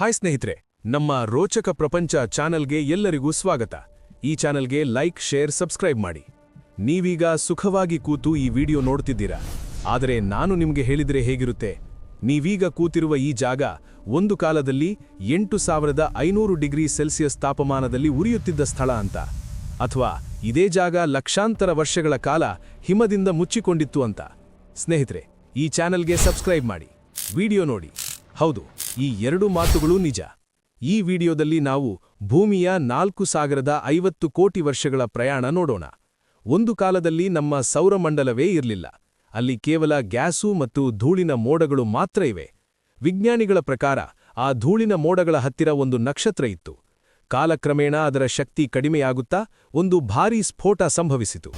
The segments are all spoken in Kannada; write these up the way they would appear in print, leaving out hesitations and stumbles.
ಹಾಯ್ ಸ್ನೇಹಿತರೆ, ನಮ್ಮ ರೋಚಕ ಪ್ರಪಂಚ ಚಾನಲ್ಗೆ ಎಲ್ಲರಿಗೂ ಸ್ವಾಗತ. ಈ ಚಾನಲ್ಗೆ ಲೈಕ್, ಶೇರ್, ಸಬ್ಸ್ಕ್ರೈಬ್ ಮಾಡಿ. ನೀವೀಗ ಸುಖವಾಗಿ ಕೂತು ಈ ವಿಡಿಯೋ ನೋಡ್ತಿದ್ದೀರಾ. ಆದರೆ ನಾನು ನಿಮಗೆ ಹೇಳಿದರೆ ಹೇಗಿರುತ್ತೆ? ನೀವೀಗ ಕೂತಿರುವ ಈ ಜಾಗ ಒಂದು ಕಾಲದಲ್ಲಿ 8500 ಡಿಗ್ರಿ ಸೆಲ್ಸಿಯಸ್ ತಾಪಮಾನದಲ್ಲಿ ಉರಿಯುತ್ತಿದ್ದ ಸ್ಥಳ ಅಂತ, ಅಥವಾ ಇದೇ ಜಾಗ ಲಕ್ಷಾಂತರ ವರ್ಷಗಳ ಕಾಲ ಹಿಮದಿಂದ ಮುಚ್ಚಿಕೊಂಡಿತ್ತು ಅಂತ. ಸ್ನೇಹಿತರೆ, ಈ ಚಾನಲ್ಗೆ ಸಬ್ಸ್ಕ್ರೈಬ್ ಮಾಡಿ, ವಿಡಿಯೋ ನೋಡಿ. ಹೌದು, ಈ ಎರಡು ಮಾತುಗಳು ನಿಜ. ಈ ವಿಡಿಯೋದಲ್ಲಿ ನಾವು ಭೂಮಿಯ 4050 ಕೋಟಿ ವರ್ಷಗಳ ಪ್ರಯಾಣ ನೋಡೋಣ. ಒಂದು ಕಾಲದಲ್ಲಿ ನಮ್ಮ ಸೌರಮಂಡಲವೇ ಇರಲಿಲ್ಲ. ಅಲ್ಲಿ ಕೇವಲ ಗ್ಯಾಸು ಮತ್ತು ಧೂಳಿನ ಮೋಡಗಳು ಮಾತ್ರ ಇವೆ. ವಿಜ್ಞಾನಿಗಳ ಪ್ರಕಾರ ಆ ಧೂಳಿನ ಮೋಡಗಳ ಹತ್ತಿರ ಒಂದು ನಕ್ಷತ್ರ ಇತ್ತು. ಕಾಲಕ್ರಮೇಣ ಅದರ ಶಕ್ತಿ ಕಡಿಮೆಯಾಗುತ್ತಾ ಒಂದು ಭಾರೀ ಸ್ಫೋಟ ಸಂಭವಿಸಿತು.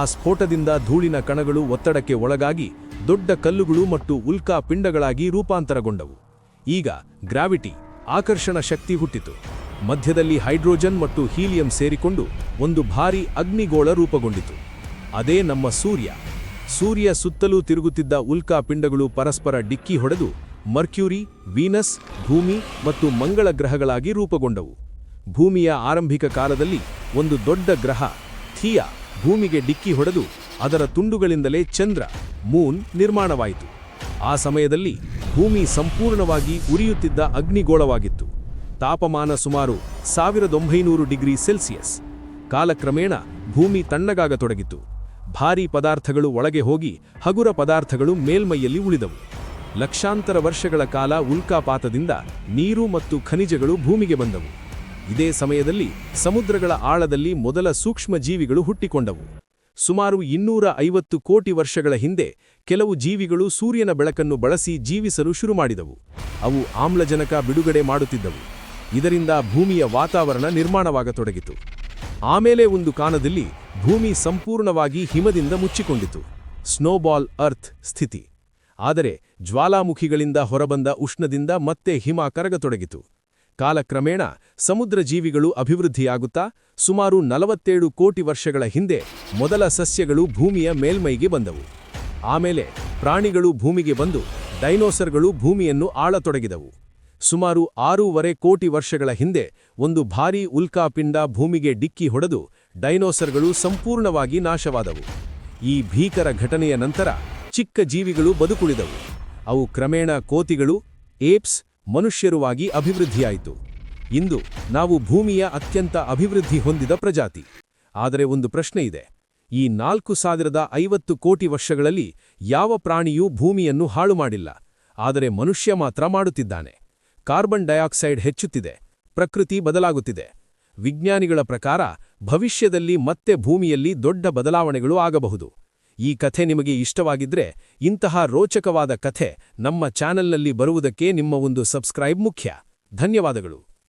ಆ ಸ್ಫೋಟದಿಂದ ಧೂಳಿನ ಕಣಗಳು ಒತ್ತಡಕ್ಕೆ ಒಳಗಾಗಿ ದೊಡ್ಡ ಕಲ್ಲುಗಳು ಮತ್ತು ಉಲ್ಕಾ ಪಿಂಡಗಳಾಗಿ ರೂಪಾಂತರಗೊಂಡವು. ಈಗ ಗ್ರಾವಿಟಿ, ಆಕರ್ಷಣ ಶಕ್ತಿ ಹುಟ್ಟಿತು. ಮಧ್ಯದಲ್ಲಿ ಹೈಡ್ರೋಜನ್ ಮತ್ತು ಹೀಲಿಯಂ ಸೇರಿಕೊಂಡು ಒಂದು ಭಾರೀ ಅಗ್ನಿಗೋಳ ರೂಪುಗೊಂಡಿತು. ಅದೇ ನಮ್ಮ ಸೂರ್ಯ. ಸೂರ್ಯ ಸುತ್ತಲೂ ತಿರುಗುತ್ತಿದ್ದ ಉಲ್ಕಾ ಪಿಂಡಗಳು ಪರಸ್ಪರ ಡಿಕ್ಕಿ ಹೊಡೆದು ಮರ್ಕ್ಯೂರಿ, ವೀನಸ್, ಭೂಮಿ ಮತ್ತು ಮಂಗಳ ಗ್ರಹಗಳಾಗಿ ರೂಪುಗೊಂಡವು. ಭೂಮಿಯ ಆರಂಭಿಕ ಕಾಲದಲ್ಲಿ ಒಂದು ದೊಡ್ಡ ಗ್ರಹ ಥಿಯಾ ಭೂಮಿಗೆ ಡಿಕ್ಕಿ ಹೊಡೆದು ಅದರ ತುಂಡುಗಳಿಂದಲೇ ಚಂದ್ರ, ಮೂನ್ ನಿರ್ಮಾಣವಾಯಿತು. ಆ ಸಮಯದಲ್ಲಿ ಭೂಮಿ ಸಂಪೂರ್ಣವಾಗಿ ಉರಿಯುತ್ತಿದ್ದ ಅಗ್ನಿಗೋಳವಾಗಿತ್ತು. ತಾಪಮಾನ ಸುಮಾರು 1900 ಡಿಗ್ರಿ ಸೆಲ್ಸಿಯಸ್. ಕಾಲಕ್ರಮೇಣ ಭೂಮಿ ತಣ್ಣಗಾಗತೊಡಗಿತು. ಭಾರೀ ಪದಾರ್ಥಗಳು ಒಳಗೆ ಹೋಗಿ ಹಗುರ ಪದಾರ್ಥಗಳು ಮೇಲ್ಮೈಯಲ್ಲಿ ಉಳಿದವು. ಲಕ್ಷಾಂತರ ವರ್ಷಗಳ ಕಾಲ ಉಲ್ಕಾಪಾತದಿಂದ ನೀರು ಮತ್ತು ಖನಿಜಗಳು ಭೂಮಿಗೆ ಬಂದವು. ಇದೇ ಸಮಯದಲ್ಲಿ ಸಮುದ್ರಗಳ ಆಳದಲ್ಲಿ ಮೊದಲ ಸೂಕ್ಷ್ಮ ಜೀವಿಗಳು ಹುಟ್ಟಿಕೊಂಡವು. ಸುಮಾರು 250 ಕೋಟಿ ವರ್ಷಗಳ ಹಿಂದೆ ಕೆಲವು ಜೀವಿಗಳು ಸೂರ್ಯನ ಬೆಳಕನ್ನು ಬಳಸಿ ಜೀವಿಸಲು ಶುರುಮಾಡಿದವು. ಅವು ಆಮ್ಲಜನಕ ಬಿಡುಗಡೆ ಮಾಡುತ್ತಿದ್ದವು. ಇದರಿಂದ ಭೂಮಿಯ ವಾತಾವರಣ ನಿರ್ಮಾಣವಾಗತೊಡಗಿತು. ಆಮೇಲೆ ಒಂದು ಕಾಲದಲ್ಲಿ ಭೂಮಿ ಸಂಪೂರ್ಣವಾಗಿ ಹಿಮದಿಂದ ಮುಚ್ಚಿಕೊಂಡಿತು. ಸ್ನೋಬಾಲ್ ಅರ್ತ್ ಸ್ಥಿತಿ. ಆದರೆ ಜ್ವಾಲಾಮುಖಿಗಳಿಂದ ಹೊರಬಂದ ಉಷ್ಣದಿಂದ ಮತ್ತೆ ಹಿಮ ಕರಗತೊಡಗಿತು. ಕಾಲಕ್ರಮೇಣ ಸಮುದ್ರ ಜೀವಿಗಳು ಅಭಿವೃದ್ಧಿಯಾಗುತ್ತಾ ಸುಮಾರು 47 ಕೋಟಿ ವರ್ಷಗಳ ಹಿಂದೆ ಮೊದಲ ಸಸ್ಯಗಳು ಭೂಮಿಯ ಮೇಲ್ಮೈಗೆ ಬಂದವು. ಆಮೇಲೆ ಪ್ರಾಣಿಗಳು ಭೂಮಿಗೆ ಬಂದು ಡೈನೋಸರ್ಗಳು ಭೂಮಿಯನ್ನು ಆಳತೊಡಗಿದವು. ಸುಮಾರು 6.5 ಕೋಟಿ ವರ್ಷಗಳ ಹಿಂದೆ ಒಂದು ಭಾರೀ ಉಲ್ಕಾಪಿಂಡ ಭೂಮಿಗೆ ಡಿಕ್ಕಿ ಹೊಡೆದು ಡೈನೋಸರ್ಗಳು ಸಂಪೂರ್ಣವಾಗಿ ನಾಶವಾದವು. ಈ ಭೀಕರ ಘಟನೆಯ ನಂತರ ಚಿಕ್ಕ ಜೀವಿಗಳು ಬದುಕುಳಿದವು. ಅವು ಕ್ರಮೇಣ ಕೋತಿಗಳು, ಏಪ್ಸ್, ಮನುಷ್ಯರುವಾಗಿ ಅಭಿವೃದ್ಧಿಯಾಯಿತು. ಇಂದು ನಾವು ಭೂಮಿಯ ಅತ್ಯಂತ ಅಭಿವೃದ್ಧಿ ಹೊಂದಿದ ಪ್ರಜಾತಿ. ಆದರೆ ಒಂದು ಪ್ರಶ್ನೆ ಇದೆ. ಈ 4050 ಕೋಟಿ ವರ್ಷಗಳಲ್ಲಿ ಯಾವ ಪ್ರಾಣಿಯೂ ಭೂಮಿಯನ್ನು ಹಾಳು ಮಾಡಿಲ್ಲ. ಆದರೆ ಮನುಷ್ಯ ಮಾತ್ರ ಮಾಡುತ್ತಿದ್ದಾನೆ. ಕಾರ್ಬನ್ ಡೈಆಕ್ಸೈಡ್ ಹೆಚ್ಚುತ್ತಿದೆ. ಪ್ರಕೃತಿ ಬದಲಾಗುತ್ತಿದೆ. ವಿಜ್ಞಾನಿಗಳ ಪ್ರಕಾರ ಭವಿಷ್ಯದಲ್ಲಿ ಮತ್ತೆ ಭೂಮಿಯಲ್ಲಿ ದೊಡ್ಡ ಬದಲಾವಣೆಗಳು ಆಗಬಹುದು. ಈ ಕಥೆ ನಿಮಗೆ ಇಷ್ಟವಾಗಿದ್ರೆ ಇಂತಹ ರೋಚಕವಾದ ಕಥೆ ನಮ್ಮ ಚಾನೆಲ್ನಲ್ಲಿ ಬರುವುದಕ್ಕೆ ನಿಮ್ಮ ಒಂದು ಸಬ್ಸ್ಕ್ರೈಬ್ ಮುಖ್ಯ. ಧನ್ಯವಾದಗಳು.